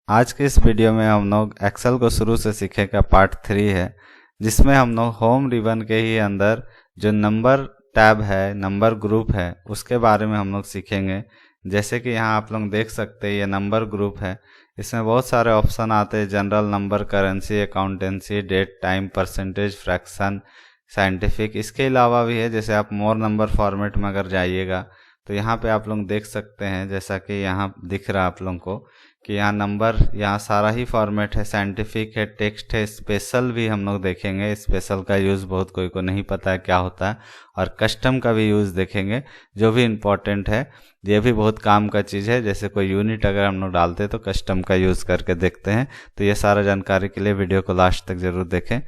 आज के इस वीडियो में हम लोग एक्सेल को शुरू से सीखेगा पार्ट 3 है, जिसमें हम लोग होम रिबन के ही अंदर जो नंबर टैब है, नंबर ग्रुप है, उसके बारे में हम लोग सीखेंगे। जैसे कि यहाँ आप लोग देख सकते हैं, ये नंबर ग्रुप है। इसमें बहुत सारे ऑप्शन आते हैं, general, number, currency, accountancy, date, time, percentage, fraction, scientific. इसके अलावा भी है, जैसे आप मोर नंबर फॉर्मेट में अगर जाइएगा तो यहाँ पे आप लोग देख सकते हैं, जैसा कि यहाँ दिख रहा है आप लोगों को कि यहाँ नंबर, यहाँ सारा ही फॉर्मेट है, साइंटिफिक है, टेक्स्ट है, स्पेशल भी हम लोग देखेंगे। स्पेशल का यूज़ बहुत कोई को नहीं पता है क्या होता है, और कस्टम का भी यूज़ देखेंगे जो भी इम्पोर्टेंट है। ये भी बहुत काम का चीज़ है, जैसे कोई यूनिट अगर हम लोग डालते हैं तो कस्टम का यूज़ करके देखते हैं। तो ये सारा जानकारी के लिए वीडियो को लास्ट तक ज़रूर देखें।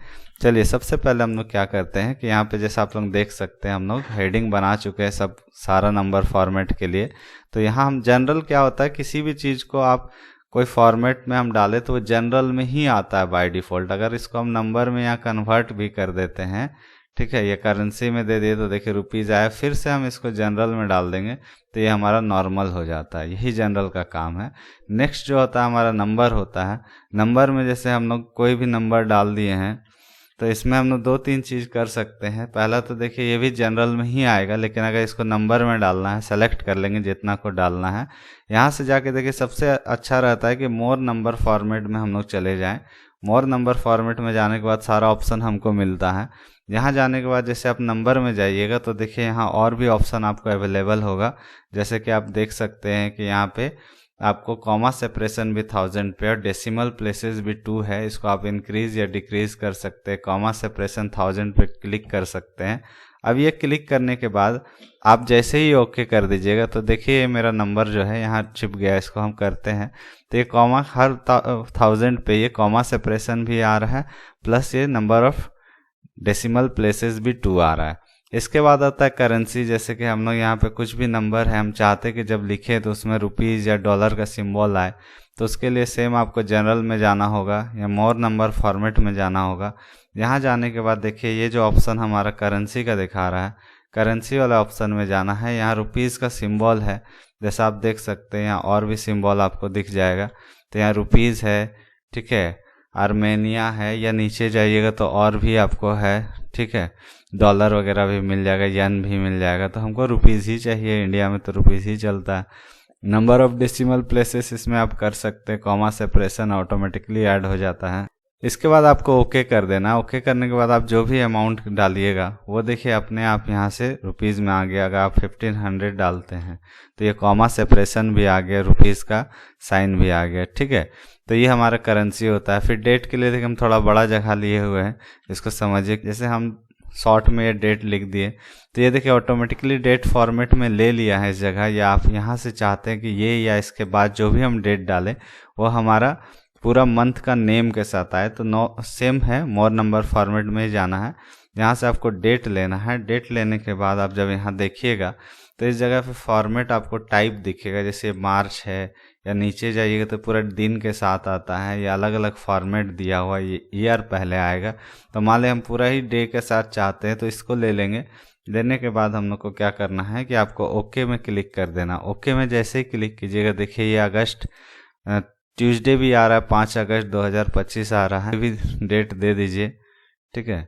चलिए, सबसे पहले हम लोग क्या करते हैं कि यहाँ पे जैसा आप लोग देख सकते हैं, हम लोग हेडिंग बना चुके हैं सब सारा नंबर फॉर्मेट के लिए। तो यहाँ हम जनरल क्या होता है, किसी भी चीज़ को आप कोई फॉर्मेट में हम डालें तो वो जनरल में ही आता है बाय डिफ़ॉल्ट। अगर इसको हम नंबर में यहाँ कन्वर्ट भी कर देते हैं, ठीक है, ये करेंसी में दे दिए तो देखिए रुपीज़ आया, फिर से हम इसको जनरल में डाल देंगे तो ये हमारा नॉर्मल हो जाता है। यही जनरल का काम है। नेक्स्ट जो होता है हमारा नंबर होता है। नंबर में जैसे हम लोग कोई भी नंबर डाल दिए हैं तो इसमें हम लोग 2-3 चीज़ कर सकते हैं। पहला तो देखिए ये भी जनरल में ही आएगा, लेकिन अगर इसको नंबर में डालना है, सेलेक्ट कर लेंगे जितना को डालना है। यहाँ से जाके देखिए सबसे अच्छा रहता है कि मोर नंबर फॉर्मेट में हम लोग चले जाएं। मोर नंबर फॉर्मेट में जाने के बाद सारा ऑप्शन हमको मिलता है। यहाँ जाने के बाद जैसे आप नंबर में जाइएगा तो देखिए यहाँ और भी ऑप्शन आपको अवेलेबल होगा। जैसे कि आप देख सकते हैं कि यहाँ पे आपको कॉमा सेपरेशन भी 1000 पे और डेसिमल प्लेसेस भी 2 है। इसको आप इंक्रीज या डिक्रीज कर सकते हैं। कॉमा सेपरेशन 1000 पे क्लिक कर सकते हैं। अब ये क्लिक करने के बाद आप जैसे ही ओके कर दीजिएगा तो देखिए ये मेरा नंबर जो है यहाँ छिप गया। इसको हम करते हैं तो ये कॉमा हर 1000 पे ये कॉमा सेपरेशन भी आ रहा है, प्लस ये नंबर ऑफ डेसिमल प्लेसेस भी 2 आ रहा है। इसके बाद आता है करेंसी। जैसे कि हम लोग यहाँ पे कुछ भी नंबर है, हम चाहते कि जब लिखे तो उसमें रुपीज़ या डॉलर का सिंबल आए, तो उसके लिए सेम आपको जनरल में जाना होगा या मोर नंबर फॉर्मेट में जाना होगा। यहाँ जाने के बाद देखिए ये जो ऑप्शन हमारा करेंसी का दिखा रहा है, करेंसी वाला ऑप्शन में जाना है। यहाँ रुपीज़ का सिंबल है, जैसा आप देख सकते हैं यहाँ और भी सिंबल आपको दिख जाएगा। तो यहाँ रुपीज़ है, ठीक है, आर्मेनिया है, या नीचे जाइएगा तो और भी आपको है, ठीक है, डॉलर वगैरह भी मिल जाएगा, येन भी मिल जाएगा। तो हमको रुपीज़ ही चाहिए, इंडिया में तो रुपीज़ ही चलता है। नंबर ऑफ डेसिमल प्लेसेस इसमें आप कर सकते हैं, कॉमा सेपरेशन ऑटोमेटिकली ऐड हो जाता है। इसके बाद आपको ओके कर देना। ओके करने के बाद आप जो भी अमाउंट डालिएगा वो देखिए अपने आप यहाँ से रुपीज़ में आ गया। अगर आप 1500 डालते हैं तो ये कॉमा सेपरेशन भी आ गया, रुपीज़ का साइन भी आ गया, ठीक है। तो ये हमारा करेंसी होता है। फिर डेट के लिए देखिए हम थोड़ा बड़ा जगह लिए हुए हैं, इसको समझिए। जैसे हम शॉर्ट में ये डेट लिख दिए तो ये देखिए ऑटोमेटिकली डेट फॉर्मेट में ले लिया है इस जगह। या आप यहाँ से चाहते हैं कि ये या इसके बाद जो भी हम डेट डालें वो हमारा पूरा मंथ का नेम के साथ आए, तो नो सेम है, मोर नंबर फॉर्मेट में ही जाना है। यहाँ से आपको डेट लेना है। डेट लेने के बाद आप जब यहाँ देखिएगा तो इस जगह पे फॉर्मेट आपको टाइप दिखेगा, जैसे मार्च है, या नीचे जाइएगा तो पूरा दिन के साथ आता है, या अलग अलग फॉर्मेट दिया हुआ, ये ईयर पहले आएगा। तो मान लें हम पूरा ही डे के साथ चाहते हैं तो इसको ले लेंगे। लेने के बाद हम लोग को क्या करना है कि आपको ओके में क्लिक कर देना। ओके में जैसे ही क्लिक कीजिएगा देखिए ये अगस्त ट्यूसडे भी आ रहा है, 5 अगस्त 2025 आ रहा है, भी डेट दे दीजिए, ठीक है।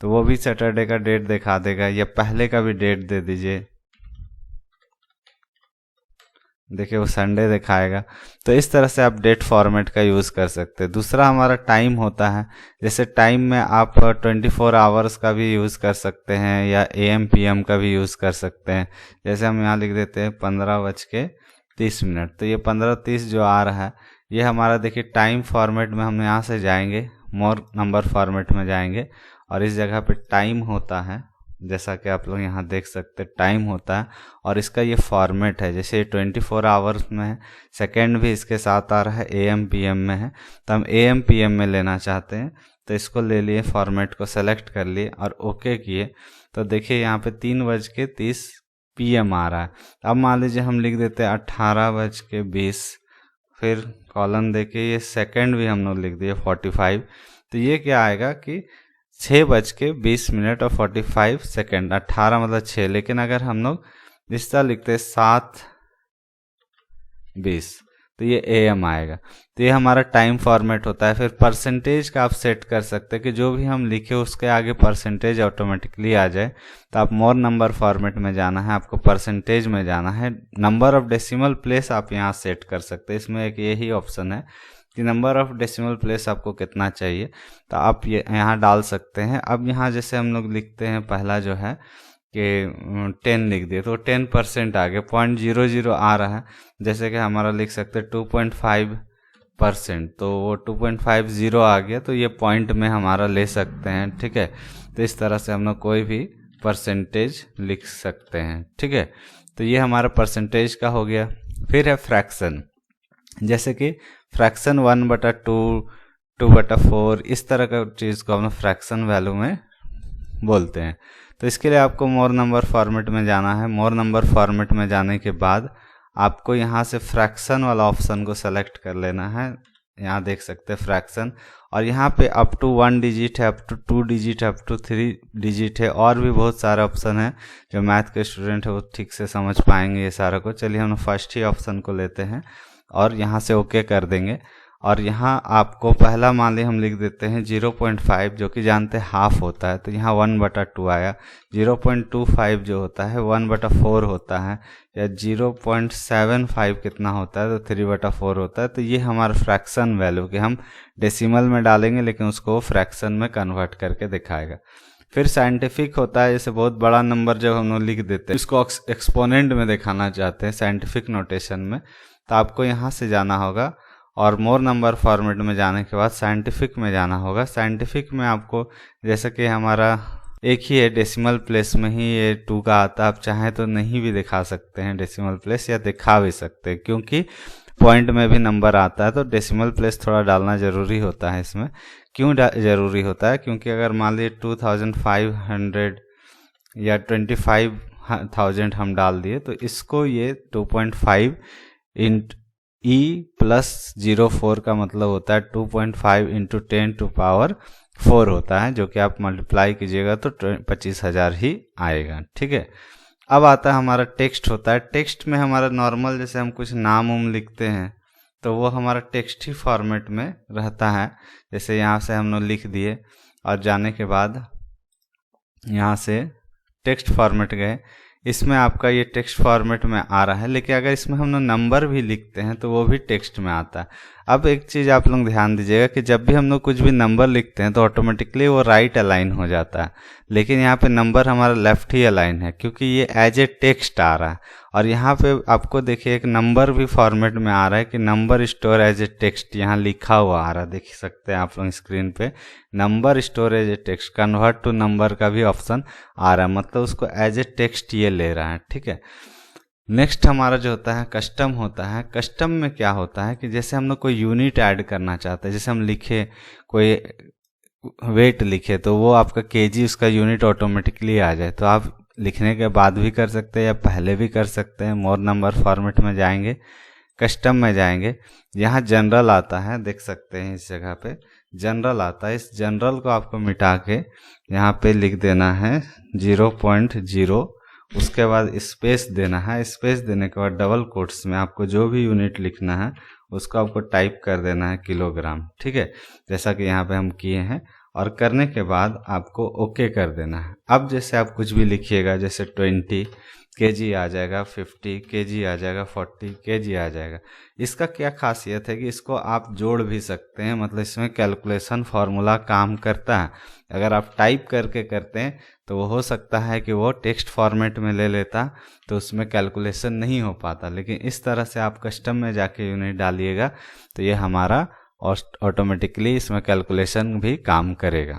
तो वो भी सैटरडे का डेट दिखा देगा, या पहले का भी डेट दे दीजिए, देखिए वो संडे दिखाएगा। तो इस तरह से आप डेट फॉर्मेट का यूज़ कर सकते हैं। दूसरा हमारा टाइम होता है। जैसे टाइम में आप 24 आवर्स का भी यूज़ कर सकते हैं, या AM PM का भी यूज़ कर सकते हैं। जैसे हम यहाँ लिख देते हैं 15:30। तो ये 15:30 जो आ रहा है ये हमारा देखिए टाइम फॉर्मेट में हम यहाँ से जाएंगे, मोर नंबर फॉर्मेट में जाएंगे, और इस जगह पे टाइम होता है, जैसा कि आप लोग यहाँ देख सकते हैं टाइम होता है। और इसका ये फॉर्मेट है, जैसे 24 आवर्स में है, सेकेंड भी इसके साथ आ रहा है, AM PM में है। तो हम AM PM में लेना चाहते हैं तो इसको ले लिए, फॉर्मेट को सेलेक्ट कर लिए और ओके किए। तो देखिए यहाँ पे 3:30 PM आ रहा है। अब मान लीजिए हम लिख देते हैं 18:20, फिर कॉलन देके ये सेकंड भी हम लोग लिख दिए 45। तो ये क्या आएगा कि 6:20 और 45 सेकेंड। 18 मतलब 6, लेकिन अगर हम लोग इस तरह लिखते हैं 7 20, तो ये AM आएगा। तो ये हमारा टाइम फॉर्मेट होता है। फिर परसेंटेज का आप सेट कर सकते हैं कि जो भी हम लिखे उसके आगे परसेंटेज ऑटोमेटिकली आ जाए। तो आप मोर नंबर फॉर्मेट में जाना है, आपको परसेंटेज में जाना है, नंबर ऑफ डेसिमल प्लेस आप यहाँ सेट कर सकते हैं। इसमें एक यही ऑप्शन है कि नंबर ऑफ डेसिमल प्लेस आपको कितना चाहिए, तो आप ये यहाँ डाल सकते हैं। अब यहाँ जैसे हम लोग लिखते हैं, पहला जो है कि 10 लिख दिए तो 10% आ गया, 0.00 आ रहा है। जैसे कि हमारा लिख सकते हैं 2.5%, तो वो 2.50 आ गया, तो ये पॉइंट में हमारा ले सकते हैं। ठीक है, तो इस तरह से हम लोग कोई भी परसेंटेज लिख सकते हैं। ठीक है, तो ये हमारा परसेंटेज का हो गया। फिर है फ्रैक्शन, जैसे कि फ्रैक्शन 1/2, 2/4, इस तरह का चीज़ को हम लोग फ्रैक्शन वैल्यू में बोलते हैं। तो इसके लिए आपको मोर नंबर फॉर्मेट में जाना है। मोर नंबर फॉर्मेट में जाने के बाद आपको यहाँ से फ्रैक्शन वाला ऑप्शन को सेलेक्ट कर लेना है। यहाँ देख सकते हैं फ्रैक्शन, और यहाँ पे अप टू 1 डिजिट है, अप टू 2 डिजिट है, अप टू 3 डिजिट है, और भी बहुत सारे ऑप्शन है। जो मैथ के स्टूडेंट है वो ठीक से समझ पाएंगे ये सारा को। चलिए हम फर्स्ट ही ऑप्शन को लेते हैं और यहाँ से ओके कर देंगे। और यहाँ आपको पहला मान ली हम लिख देते हैं 0.5, जो कि जानते हैं हाफ होता है, तो यहाँ 1/2 आया। 0.25 जो होता है 1/4 होता है, या 0.75 कितना होता है तो 3/4 होता है। तो ये हमारा फ्रैक्शन वैल्यू कि हम डेसिमल में डालेंगे लेकिन उसको फ्रैक्शन में कन्वर्ट करके दिखाएगा। फिर साइंटिफिक होता है, जैसे बहुत बड़ा नंबर जब हम लोग लिख देते हैं, इसको एक्सपोनेंट में दिखाना चाहते हैं साइंटिफिक नोटेशन में, तो आपको यहाँ से जाना होगा और मोर नंबर फॉर्मेट में जाने के बाद साइंटिफिक में जाना होगा। साइंटिफिक में आपको जैसे कि हमारा एक ही है, डेसिमल प्लेस में ही ये 2 का आता है। आप चाहें तो नहीं भी दिखा सकते हैं डेसिमल प्लेस, या दिखा भी सकते हैं, क्योंकि पॉइंट में भी नंबर आता है तो डेसिमल प्लेस थोड़ा डालना ज़रूरी होता है इसमें। क्यों ज़रूरी होता है? क्योंकि अगर मान लीजिए 2500 या 25,000 हम डाल दिए तो इसको ये 2.5 E+04 का मतलब होता है 2.5 × 10⁴ होता है, जो कि आप मल्टीप्लाई कीजिएगा तो 25,000 ही आएगा। ठीक है, अब आता है हमारा टेक्स्ट होता है। टेक्स्ट में हमारा नॉर्मल जैसे हम कुछ नाम लिखते हैं तो वो हमारा टेक्स्ट ही फॉर्मेट में रहता है। जैसे यहाँ से हम लोग लिख दिए और जाने के बाद यहाँ से टेक्स्ट फॉर्मेट गए, इसमें आपका ये टेक्स्ट फॉर्मेट में आ रहा है। लेकिन अगर इसमें हम लोग नंबर भी लिखते हैं तो वो भी टेक्स्ट में आता है। अब एक चीज़ आप लोग ध्यान दीजिएगा कि जब भी हम लोग कुछ भी नंबर लिखते हैं तो ऑटोमेटिकली वो राइट अलाइन हो जाता है, लेकिन यहाँ पे नंबर हमारा लेफ्ट ही अलाइन है, क्योंकि ये एज ए टेक्स्ट आ रहा है। और यहाँ पे आपको देखिए एक नंबर भी फॉर्मेट में आ रहा है कि number store as a text, यहाँ लिखा हुआ आ रहा है, देख सकते हैं आप लोग स्क्रीन पे। Number store as a text, convert to number का भी ऑप्शन आ रहा है, मतलब उसको एज ए टेक्स्ट ये ले रहा है। ठीक है, नेक्स्ट हमारा जो होता है कस्टम होता है। कस्टम में क्या होता है कि जैसे हम लोग कोई यूनिट ऐड करना चाहते हैं, जैसे हम लिखे कोई वेट लिखे तो वो आपका केजी उसका यूनिट ऑटोमेटिकली आ जाए, तो आप लिखने के बाद भी कर सकते हैं या पहले भी कर सकते हैं। मोर नंबर फॉर्मेट में जाएंगे, कस्टम में जाएंगे, यहाँ जनरल आता है, देख सकते हैं इस जगह पे जनरल आता है। इस जनरल को आपको मिटा के यहाँ पे लिख देना है 0.0, उसके बाद स्पेस देना है। स्पेस देने के बाद डबल कोट्स में आपको जो भी यूनिट लिखना है उसको आपको टाइप कर देना है किलोग्राम। ठीक है, जैसा कि यहाँ पे हम किए हैं, और करने के बाद आपको ओके कर देना है। अब जैसे आप कुछ भी लिखिएगा, जैसे 20 kg आ जाएगा, 50 kg आ जाएगा, 40 kg आ जाएगा। इसका क्या खासियत है कि इसको आप जोड़ भी सकते हैं, मतलब इसमें कैलकुलेशन फार्मूला काम करता है। अगर आप टाइप करके करते हैं तो वो हो सकता है कि वो टेक्स्ट फॉर्मेट में ले लेता, तो उसमें कैलकुलेशन नहीं हो पाता। लेकिन इस तरह से आप कस्टम में जाके यूनिट डालिएगा तो ये हमारा ऑटोमेटिकली इसमें कैलकुलेशन भी काम करेगा।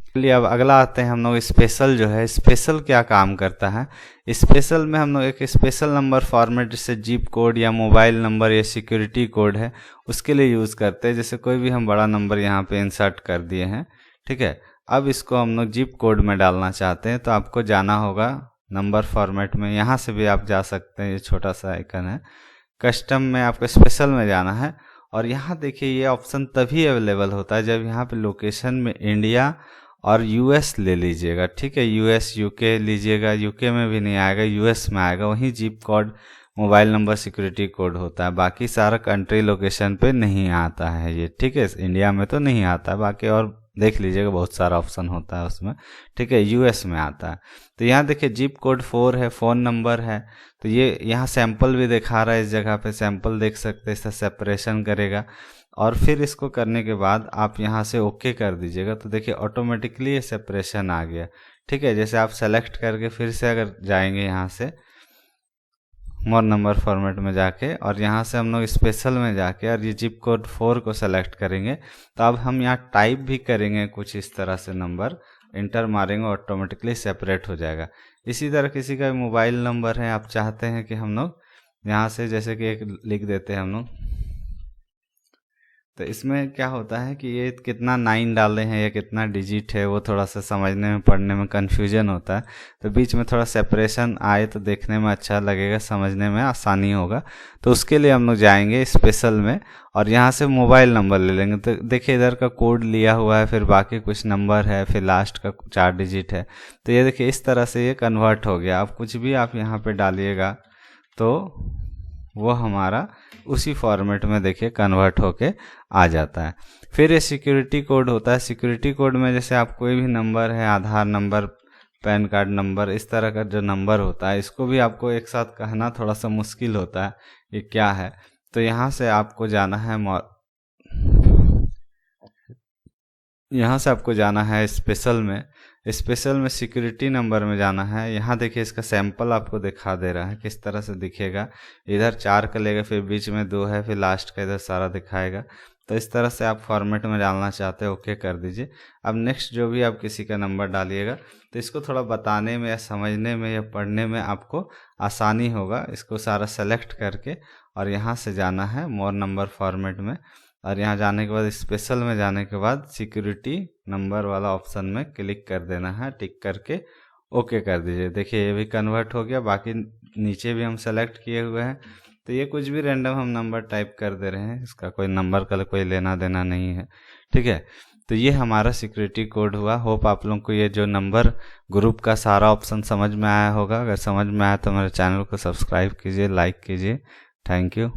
चलिए अब अगला आते हैं हम लोग स्पेशल जो है। स्पेशल क्या काम करता है? स्पेशल में हम लोग एक स्पेशल नंबर फॉर्मेट, जैसे जिप कोड या मोबाइल नंबर या सिक्योरिटी कोड है, उसके लिए यूज़ करते हैं। जैसे कोई भी हम बड़ा नंबर यहाँ पे इंसर्ट कर दिए हैं, ठीक है, अब इसको हम लोग जिप कोड में डालना चाहते हैं तो आपको जाना होगा नंबर फॉर्मेट में। यहाँ से भी आप जा सकते हैं, ये छोटा सा आइकन है। कस्टम में आपको स्पेशल में जाना है, और यहाँ देखिए ये ऑप्शन तभी अवेलेबल होता है जब यहाँ पे लोकेशन में इंडिया और यूएस ले लीजिएगा। ठीक है, यूएस यूके लीजिएगा, यूके में भी नहीं आएगा, यूएस में आएगा, वहीं zip code mobile number security code होता है। बाकी सारा कंट्री लोकेशन पे नहीं आता है ये, ठीक है। इंडिया में तो नहीं आता है, बाकी और देख लीजिएगा बहुत सारा ऑप्शन होता है उसमें, ठीक है। यूएस में आता है। तो यहाँ देखिए जिप कोड 4 है, फ़ोन नंबर है। तो ये यहाँ सैंपल भी दिखा रहा है, इस जगह पे सैंपल देख सकते हैं। इससे सेपरेशन करेगा और फिर इसको करने के बाद आप यहाँ से ओके कर दीजिएगा। तो देखिए ऑटोमेटिकली ये सेपरेशन आ गया, ठीक है। जैसे आप सेलेक्ट करके फिर से अगर जाएंगे यहाँ से मोर नंबर फॉर्मेट में जाके और यहाँ से हम लोग स्पेशल में जाके और ये जिप कोड 4 को सेलेक्ट करेंगे, तो अब हम यहाँ टाइप भी करेंगे कुछ इस तरह से, नंबर इंटर मारेंगे, ऑटोमेटिकली सेपरेट हो जाएगा। इसी तरह किसी का मोबाइल नंबर है, आप चाहते हैं कि हम लोग यहाँ से जैसे कि एक लिख देते हैं हम लोग, तो इसमें क्या होता है कि ये कितना 9 डाले हैं या कितना डिजिट है, वो थोड़ा सा समझने में पढ़ने में कन्फ्यूजन होता है। तो बीच में थोड़ा सेपरेशन आए तो देखने में अच्छा लगेगा, समझने में आसानी होगा। तो उसके लिए हम लोग जाएंगे स्पेशल में और यहाँ से मोबाइल नंबर ले लेंगे। तो देखिए इधर का कोड लिया हुआ है, फिर बाकी कुछ नंबर है, फिर लास्ट का 4 डिजिट है। तो ये देखिए इस तरह से ये कन्वर्ट हो गया। अब कुछ भी आप यहाँ पर डालिएगा तो वो हमारा उसी फॉर्मेट में देखिए कन्वर्ट होके आ जाता है। फिर ये सिक्योरिटी कोड होता है। सिक्योरिटी कोड में जैसे आप कोई भी नंबर है, आधार नंबर, पैन कार्ड नंबर, इस तरह का जो नंबर होता है, इसको भी आपको एक साथ कहना थोड़ा सा मुश्किल होता है ये क्या है। तो यहाँ से आपको जाना है स्पेशल में सिक्योरिटी नंबर में जाना है। यहाँ देखिए इसका सैंपल आपको दिखा दे रहा है किस तरह से दिखेगा। इधर 4 का लेगा, फिर बीच में 2 है, फिर लास्ट का इधर सारा दिखाएगा। तो इस तरह से आप फॉर्मेट में डालना चाहते हैं, ओके कर दीजिए। अब नेक्स्ट जो भी आप किसी का नंबर डालिएगा तो इसको थोड़ा बताने में या समझने में या पढ़ने में आपको आसानी होगा। इसको सारा सेलेक्ट करके और यहाँ से जाना है मोर नंबर फॉर्मेट में और यहाँ जाने के बाद स्पेशल में जाने के बाद सिक्योरिटी नंबर वाला ऑप्शन में क्लिक कर देना है, टिक करके ओके कर दीजिए। देखिए ये भी कन्वर्ट हो गया। बाकी नीचे भी हम सेलेक्ट किए हुए हैं। तो ये कुछ भी रैंडम हम नंबर टाइप कर दे रहे हैं, इसका कोई नंबर का कोई लेना देना नहीं है, ठीक है। तो ये हमारा सिक्योरिटी कोड हुआ। होप आप लोगों को ये जो नंबर ग्रुप का सारा ऑप्शन समझ में आया होगा। अगर समझ में आया तो मेरे चैनल को सब्सक्राइब कीजिए, लाइक कीजिए। Thank you.